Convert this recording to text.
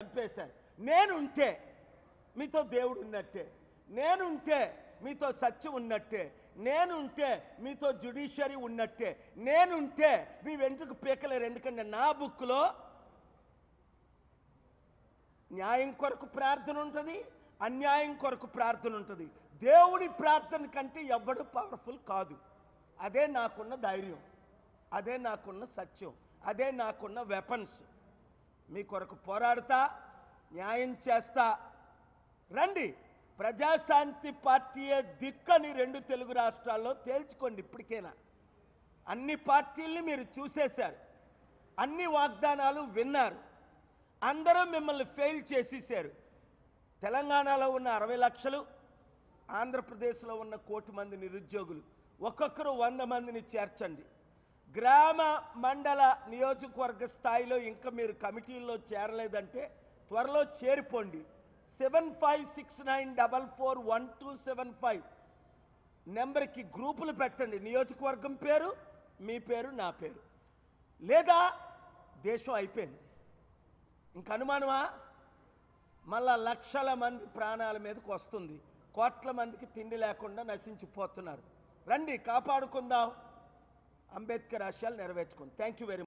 చంపేశారు. నేనుంటే మీతో దేవుడు ఉన్నట్టే, నేనుంటే మీతో సత్యం ఉన్నట్టే, నేనుంటే మీతో జ్యుడిషియరీ ఉన్నట్టే, నేనుంటే మీ వెంట్రుకు పీకలేరు. ఎందుకంటే నా బుక్లో న్యాయం కొరకు ప్రార్థన ఉంటుంది, అన్యాయం కొరకు ప్రార్థన ఉంటుంది. దేవుడి ప్రార్థన కంటే ఎవ్వడు పవర్ఫుల్ కాదు. అదే నాకున్న ధైర్యం, అదే నాకున్న సత్యం, అదే నాకున్న వెపన్స్. మీ కొరకు పోరాడతా, న్యాయం చేస్తా. రండి, ప్రజాశాంతి పార్టీయే దిక్కని 2 తెలుగు రాష్ట్రాల్లో తేల్చుకోండి. ఇప్పటికైనా అన్ని పార్టీల్ని మీరు చూసేశారు, అన్ని వాగ్దానాలు విన్నారు. అందరూ మిమ్మల్ని ఫెయిల్ చేసేసారు. తెలంగాణలో ఉన్న 60 లక్షలు, ఆంధ్రప్రదేశ్లో ఉన్న 1 కోటి మంది నిరుద్యోగులు, ఒక్కొక్కరు 100 మందిని చేర్చండి. గ్రామ మండల నియోజకవర్గ స్థాయిలో ఇంకా మీరు కమిటీల్లో చేరలేదంటే త్వరలో చేరిపోండి. 7569441275 నెంబర్కి గ్రూపులు పెట్టండి. నియోజకవర్గం పేరు, మీ పేరు, నా పేరు. లేదా దేశం అయిపోయింది, ఇంక అనుమానమా? మళ్ళా లక్షల మంది ప్రాణాల మీదకి వస్తుంది, కోట్ల మందికి తిండి లేకుండా నశించిపోతున్నారు. రండి, కాపాడుకుందాం, అంబేద్కర్ ఆశయాలు నెరవేర్చుకుందాం. Thank you very much.